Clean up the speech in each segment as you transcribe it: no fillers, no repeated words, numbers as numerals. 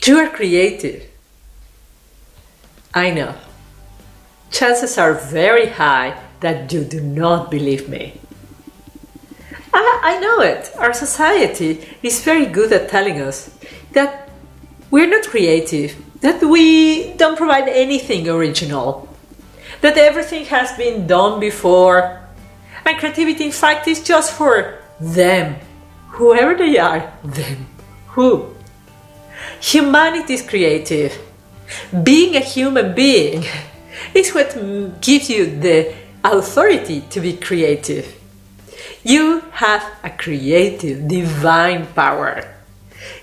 You are creative. I know. Chances are very high that you do not believe me. I know it. Our society is very good at telling us that we're not creative, that we don't provide anything original, that everything has been done before, and creativity in fact is just for them, whoever they are, them, who. Humanity is creative. Being a human being is what gives you the authority to be creative. You have a creative, divine power.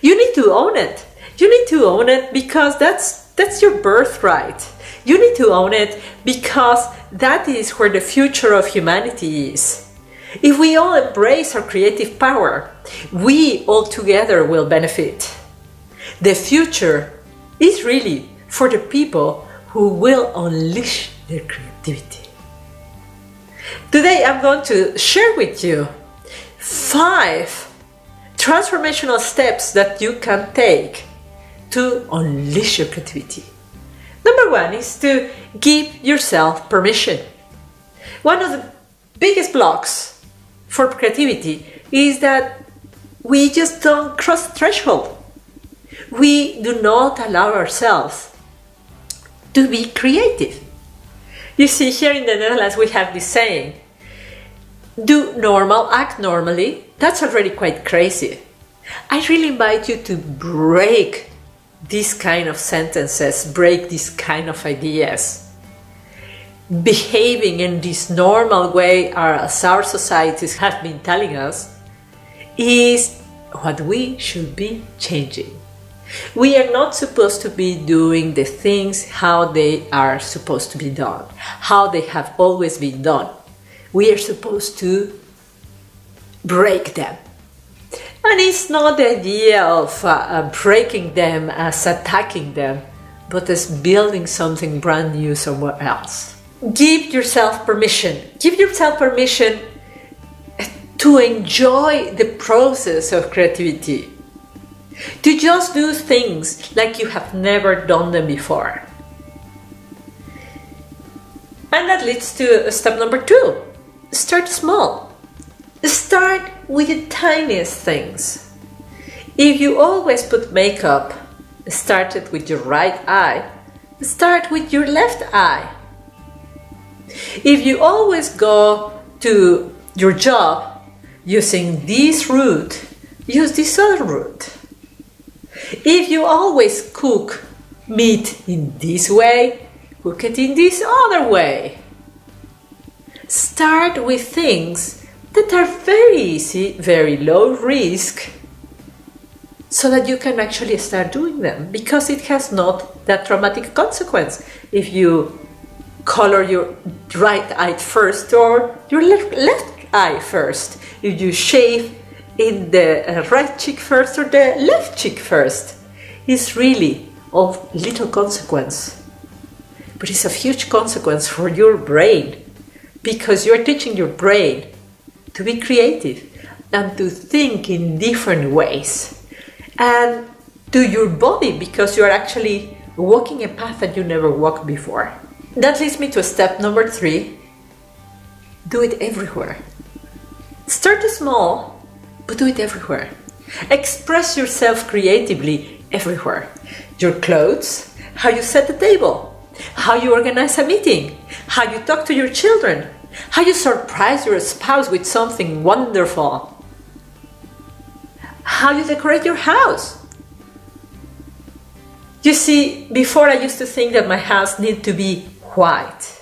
You need to own it. You need to own it because that's your birthright. You need to own it because that is where the future of humanity is. If we all embrace our creative power, we all together will benefit. The future is really for the people who will unleash their creativity. Today I'm going to share with you 5 transformational steps that you can take to unleash your creativity. Number 1 is to give yourself permission. One of the biggest blocks for creativity is that we just don't cross the threshold. We do not allow ourselves to be creative. You see, here in the Netherlands we have this saying, do normal, act normally. That's already quite crazy. I really invite you to break these kind of sentences, break these kind of ideas. Behaving in this normal way, as our societies have been telling us, is what we should be changing. We are not supposed to be doing the things how they are supposed to be done, how they have always been done. We are supposed to break them. And it's not the idea of breaking them as attacking them, but as building something brand new somewhere else. Give yourself permission. Give yourself permission to enjoy the process of creativity. To just do things like you have never done them before. And that leads to step number 2. Start small. Start with the tiniest things. If you always put makeup, start it with your right eye, start with your left eye. If you always go to your job using this route, use this other route. If you always cook meat in this way, cook it in this other way. Start with things that are very easy, very low risk, so that you can actually start doing them, because it has not that dramatic consequence if you color your right eye first or your left eye first, if you shave in the right cheek first or the left cheek first. It's really of little consequence, but it's of huge consequence for your brain, because you're teaching your brain to be creative and to think in different ways, and to your body, because you're actually walking a path that you never walked before. That leads me to step number 3. Do it everywhere. Start small, but do it everywhere. Express yourself creatively everywhere. Your clothes, how you set the table, how you organize a meeting, how you talk to your children, how you surprise your spouse with something wonderful, how you decorate your house. You see, before I used to think that my house needed to be white,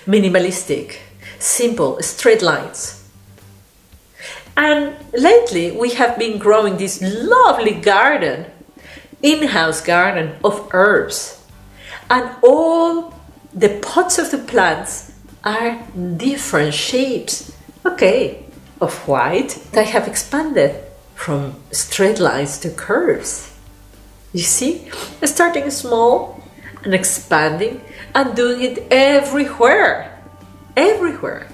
minimalistic, simple, straight lines. And lately we have been growing this lovely garden, in-house garden of herbs. And all the pots of the plants are different shapes, okay, of white. They have expanded from straight lines to curves. You see, starting small and expanding and doing it everywhere, everywhere.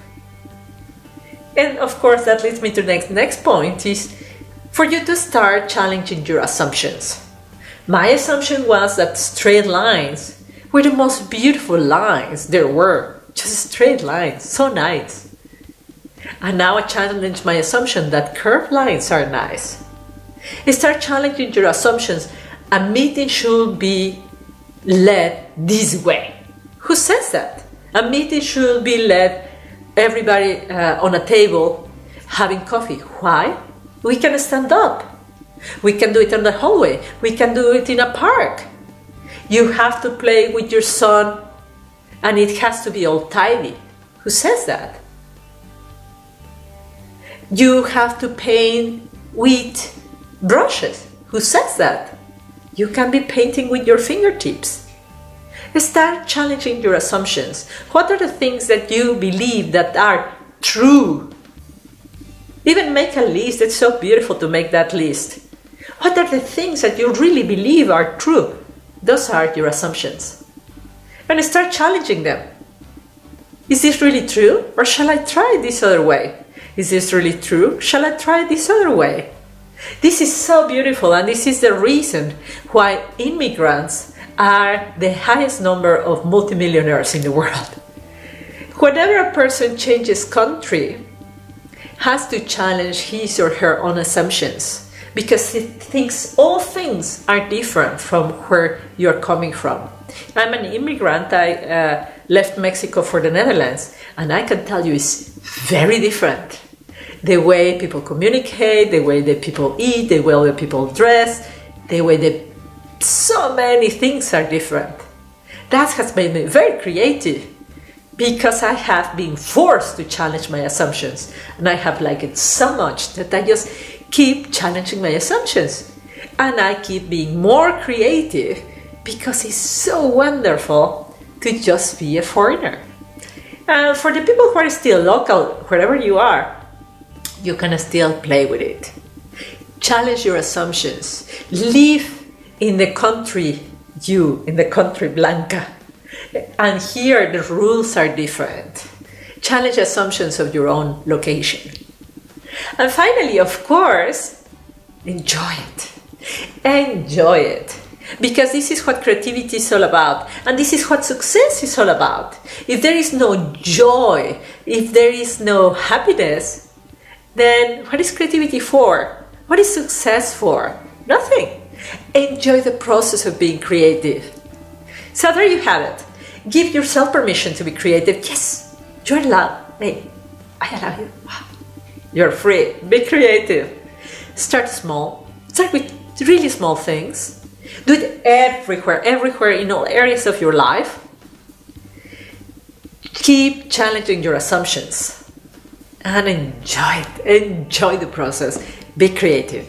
And of course that leads me to the next point is for you to start challenging your assumptions. My assumption was that straight lines were the most beautiful lines there were. Just straight lines, so nice. And now I challenge my assumption that curved lines are nice. Start challenging your assumptions. A meeting should be led this way. Who says that? A meeting should be led everybody on a table having coffee. Why? We can stand up. We can do it in the hallway. We can do it in a park. You have to play with your son and it has to be all tidy. Who says that? You have to paint with brushes. Who says that? You can be painting with your fingertips. Start challenging your assumptions. What are the things that you believe that are true? Even make a list. It's so beautiful to make that list. What are the things that you really believe are true? Those are your assumptions. And start challenging them. Is this really true? Or shall I try this other way? Is this really true? Shall I try this other way? This is so beautiful, and this is the reason why immigrants are the highest number of multimillionaires in the world. Whenever a person changes country, has to challenge his or her own assumptions, because he thinks all things are different from where you're coming from. I'm an immigrant. I left Mexico for the Netherlands, and I can tell you it's very different. The way people communicate, the way that people eat, the way that people dress, the way that so many things are different. That has made me very creative because I have been forced to challenge my assumptions, and I have liked it so much that I just keep challenging my assumptions, and I keep being more creative because it's so wonderful to just be a foreigner. And for the people who are still local, wherever you are, you can still play with it. Challenge your assumptions. Live in the country Blanca. And here the rules are different. Challenge assumptions of your own location. And finally, of course, enjoy it. Enjoy it. Because this is what creativity is all about. And this is what success is all about. If there is no joy, if there is no happiness, then what is creativity for? What is success for? Nothing. Enjoy the process of being creative. So there you have it. Give yourself permission to be creative. Yes, you're allowed. Hey, I allow you. You're free. Be creative. Start small. Start with really small things. Do it everywhere in all areas of your life. Keep challenging your assumptions. And enjoy it. Enjoy the process. Be creative.